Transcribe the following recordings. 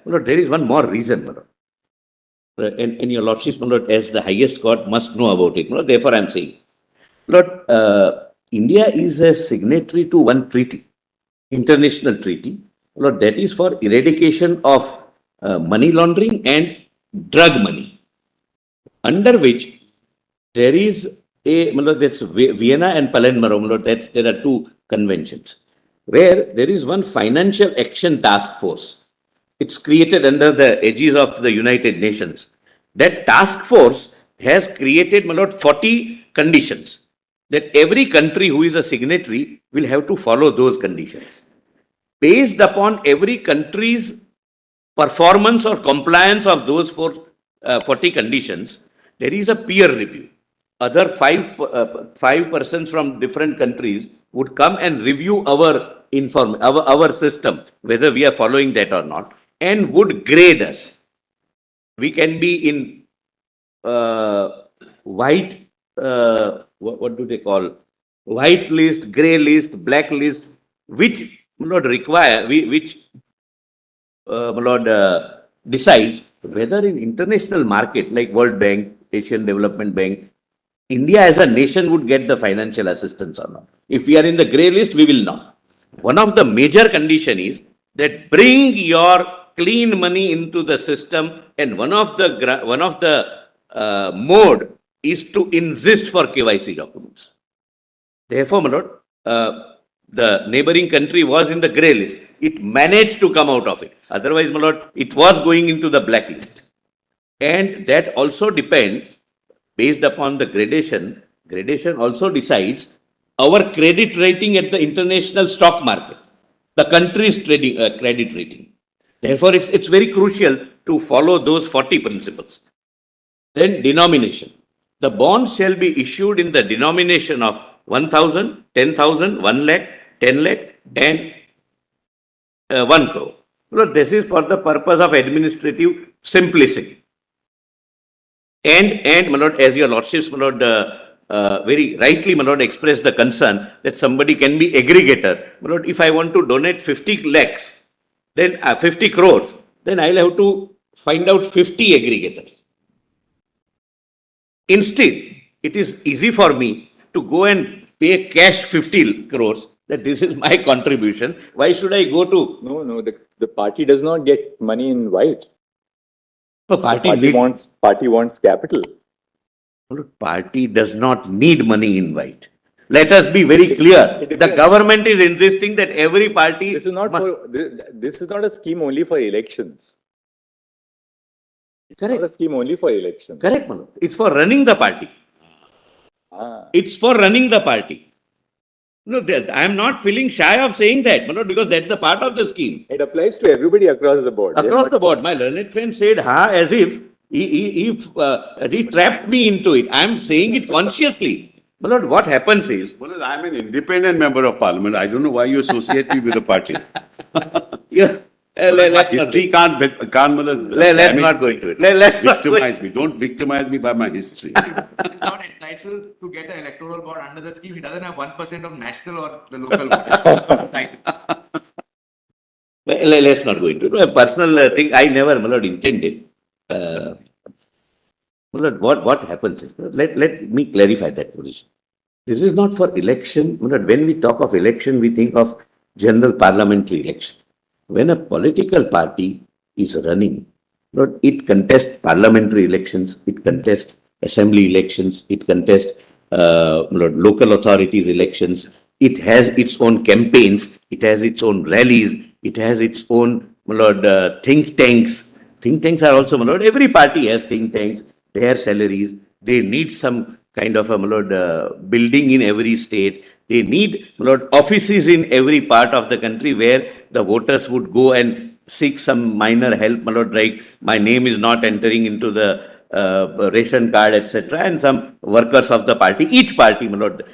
there is one more reason, my lord. And your lordships, my lord, as the highest court must know about it. Therefore, I am saying, Lord, India is a signatory to one treaty, international treaty, Lord, that is for eradication of money laundering and drug money, under which there is that's Vienna and Palermo, that there are two conventions, where there is one financial action task force. It's created under the aegis of the United Nations. That task force has created, 40 conditions that every country who is a signatory will have to follow those conditions. Based upon every country's performance or compliance of those 40 conditions, there is a peer review. Other five persons from different countries would come and review our system, whether we are following that or not, and would grade us. We can be in white, what do they call? White list, grey list, black list, which decides whether in international market like World Bank, Asian Development Bank, India as a nation would get the financial assistance or not. If we are in the grey list, we will not. One of the major condition is that bring your clean money into the system, and one of the mode is to insist for KYC documents. Therefore, my lord, the neighboring country was in the grey list. It managed to come out of it. Otherwise, my lord, it was going into the blacklist. And that also depends, based upon the gradation. Gradation also decides our credit rating at the international stock market, the country's credit rating. Therefore, it's very crucial to follow those 40 principles. Then denomination. The bonds shall be issued in the denomination of 1,000, 10,000, 1 lakh, 10 lakh, and 1 crore. This is for the purpose of administrative simplicity. And my lord, as your lordships, my lord, very rightly, my lord, expressed the concern that somebody can be aggregator. My lord, if I want to donate 50 lakhs, then 50 crores, then I'll have to find out 50 aggregators. Instead, it is easy for me to go and pay cash 50 crores, that this is my contribution. Why should I go to... No, the party does not get money in white. The party wants capital. Party does not need money in white. Let us be very clear. The government is insisting that every party... This is not a scheme only for elections. It's not a scheme only for elections. Correct, Manoj. It's for running the party. It's for running the party. No, I am not feeling shy of saying that, Manoj, because that's the part of the scheme. It applies to everybody across the board. Across the board. My learned friend said, as if he trapped me into it. I am saying it consciously. Manoj, what happens is... Manoj, I am an independent member of parliament. I don't know why you associate me with the party. Yeah. History can't let's not go into it. Victimize me. Don't victimize me by my history. He's not entitled to get an electoral bond under the scheme. He doesn't have 1% of national or the local bond. Let's not go into it. A personal thing, I never, Malad, intended. Malad, what happens is, let me clarify that position. This is not for election. Malad, when we talk of election, we think of general parliamentary election. When a political party is running, it contests parliamentary elections, it contests assembly elections, it contests local authorities elections, it has its own campaigns, it has its own rallies, it has its own think tanks. Think tanks are also, every party has think tanks, their salaries, they need some kind of a building in every state. They need offices in every part of the country where the voters would go and seek some minor help, like my name is not entering into the ration card, etc. And some workers of the party, each party,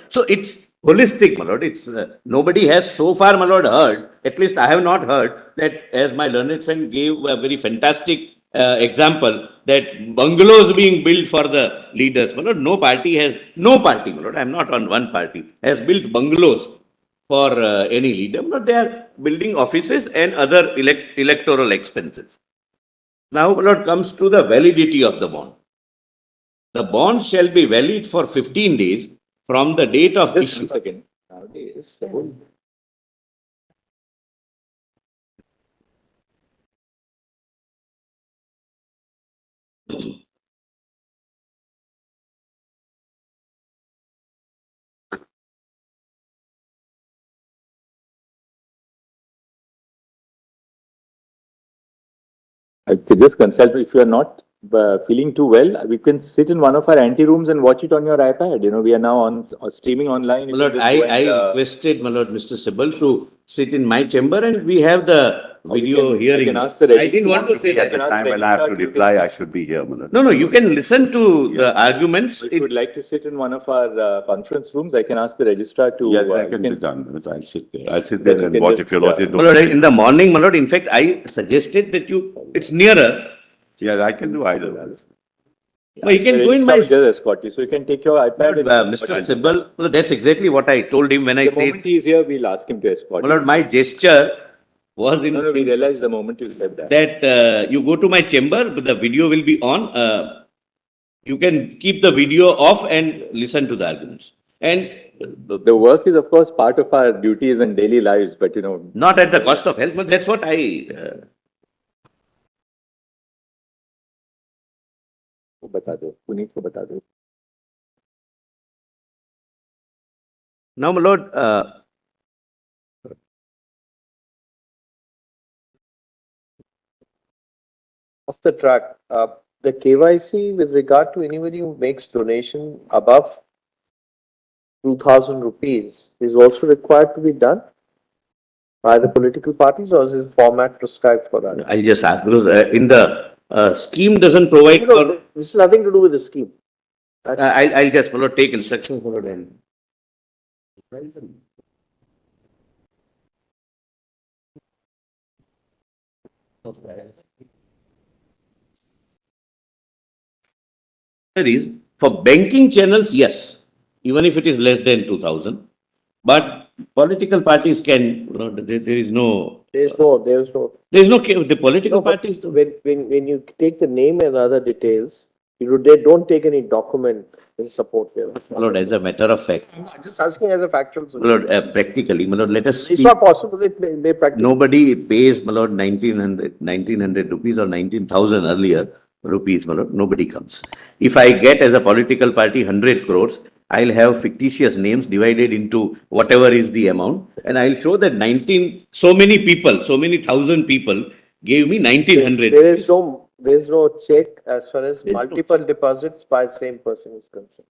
so it's holistic, it's nobody has so far, heard, at least I have not heard, that as my learned friend gave a very fantastic example, that bungalows being built for the leaders. No party, I'm not on one party, has built bungalows for any leader. They are building offices and other electoral expenses. Now, my lord, comes to the validity of the bond. The bond shall be valid for 15 days from the date of Just issue. 1 second. Nowadays, the whole I could just consult if you are not feeling too well. We can sit in one of our ante rooms and watch it on your iPad. You know, we are now on streaming online. My You lord, can just go I and, requested, my lord, Mr. Sibal to sit in my chamber and we have the we video can- hearing. I can ask the I didn't want to say At the that. time when I have to reply, I should be here, Manoj. No, no, you can listen to the arguments. if you would like to sit in one of our conference rooms, I can ask the registrar to. Yes, that you can be done. Manoj. I'll sit there. I'll sit But there you and can watch just, if your lordship My don't. lord, in the morning, my lord, in fact, I suggested that it's nearer. Yeah, I can do either. No, you can The go in registrar my. will just escort you. So you can take your iPad. Mr. Sibal, well, that's exactly what I told him when I The said, moment he is here, we'll ask him to escort my you. lord, my gesture was in, No, no, we realize the moment you said that. that you go to my chamber, but the video will be on. You can keep the video off and listen to the arguments. And The work is, of course, part of our duties and daily lives, but you know, not at the cost of health, but that's what I. बता दो, पुनीत को बता दो. Now, my lord, Off the track, the KYC with regard to anybody who makes donation above 2,000 rupees is also required to be done by the political parties, or is this format prescribed for that? I'll just ask because in the scheme doesn't provide No, for. this has nothing to do with the scheme. I'll just, my lord, take instructions, my lord, and. There is for banking channels, yes, even if it is less than 2,000. But political parties can, there is no, There is no. the political No, but parties. when you take the name and other details, they don't take any document in support there. My lord, as a matter of fact, I'm just asking as a factual. my lord, practically, my lord, let us It's speak. not possible. It may practically. Nobody pays, my lord, 1900 rupees or 19,000 earlier rupees, my lord. Nobody comes. If I get as a political party 100 crores, I'll have fictitious names divided into whatever is the amount, and I'll show that so many people, so many thousand people gave me 1900. There is no check as far as There is no multiple deposits by same person is concerned.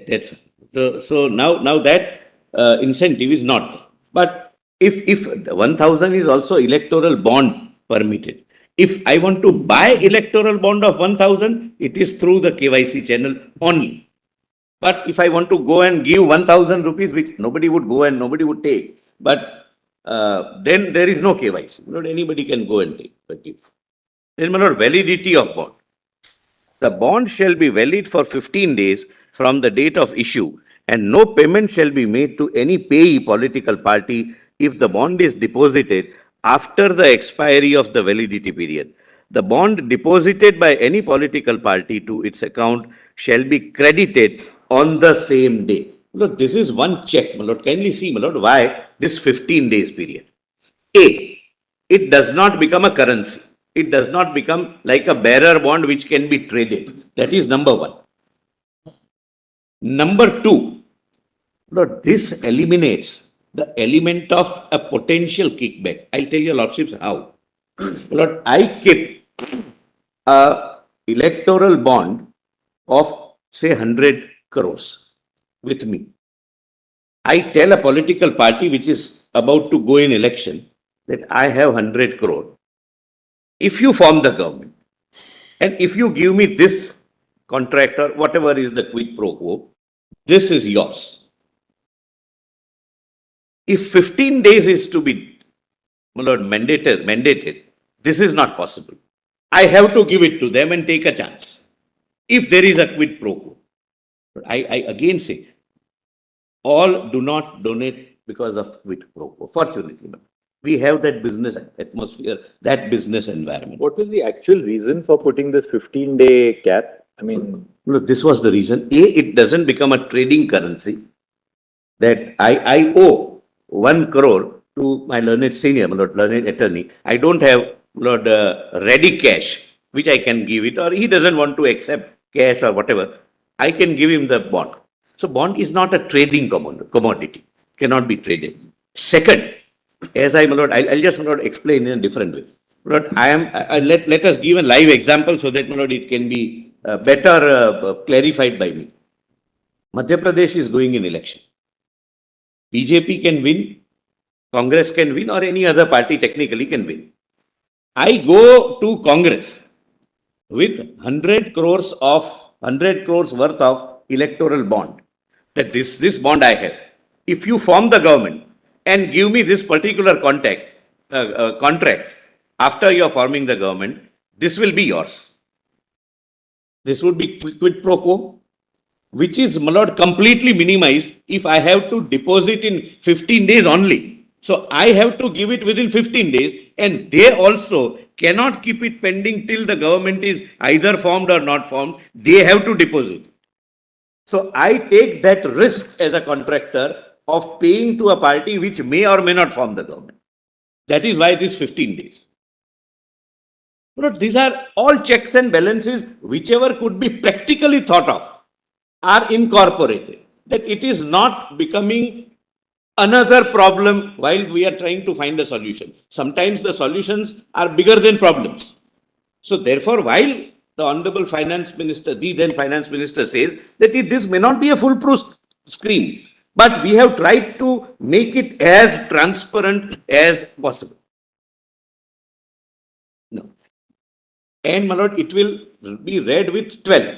That's so now that incentive is not. But if 1,000 is also electoral bond permitted. If I want to buy electoral bond of 1,000, it is through the KYC channel only. But if I want to go and give 1,000 rupees, which nobody would go and nobody would take, but then there is no KYC. Not anybody can go and take. But then, my lord, validity of bond. The bond shall be valid for 15 days from the date of issue, and no payment shall be made to any payee political party if the bond is deposited after the expiry of the validity period. The bond deposited by any political party to its account shall be credited on the same day. Look, this is one check, my lord. Kindly see, my lord, why this 15 days period. A, it does not become a currency. It does not become like a bearer bond which can be traded. That is number one. Number two, Lord, this eliminates the element of a potential kickback. I'll tell your lordships how. Lord, I keep a electoral bond of say 100 crores with me. I tell a political party which is about to go in election that I have 100 crore. If you form the government and if you give me this contract or whatever is the quid pro quo, this is yours. If 15 days is to be, my lord, mandated, this is not possible. I have to give it to them and take a chance. If there is a quid pro quo. But I again say, all do not donate because of quid pro quo, fortunately. We have that business atmosphere, that business environment. What was the actual reason for putting this 15-day cap? I mean, Look, this was the reason. A, it doesn't become a trading currency that I owe 1 crore to my learned senior, my lord, learned attorney. I don't have Lord ready cash, which I can give it, or he doesn't want to accept cash or whatever. I can give him the bond. So bond is not a trading commodity, cannot be traded. Second, as I, my lord, I'll just, my lord, explain in a different way. My lord, let us give a live example so that, my lord, it can be better clarified by me. Madhya Pradesh is going in election. BJP can win, Congress can win, or any other party technically can win. I go to Congress with 100 crores worth of electoral bond. That this bond I have. If you form the government and give me this particular contract after you are forming the government, this will be yours. This would be quid pro quo, which is, my lord, completely minimized if I have to deposit in 15 days only. So I have to give it within 15 days, and they also cannot keep it pending till the government is either formed or not formed. They have to deposit. So I take that risk as a contractor of paying to a party which may or may not form the government. That is why this 15 days. But these are all checks and balances, whichever could be practically thought of, are incorporated. That it is not becoming another problem while we are trying to find a solution. Sometimes the solutions are bigger than problems. So therefore, while the Honorable Finance Minister, the then Finance Minister says that this may not be a foolproof scheme, but we have tried to make it as transparent as possible. No. And, my lord, it will be read with 12.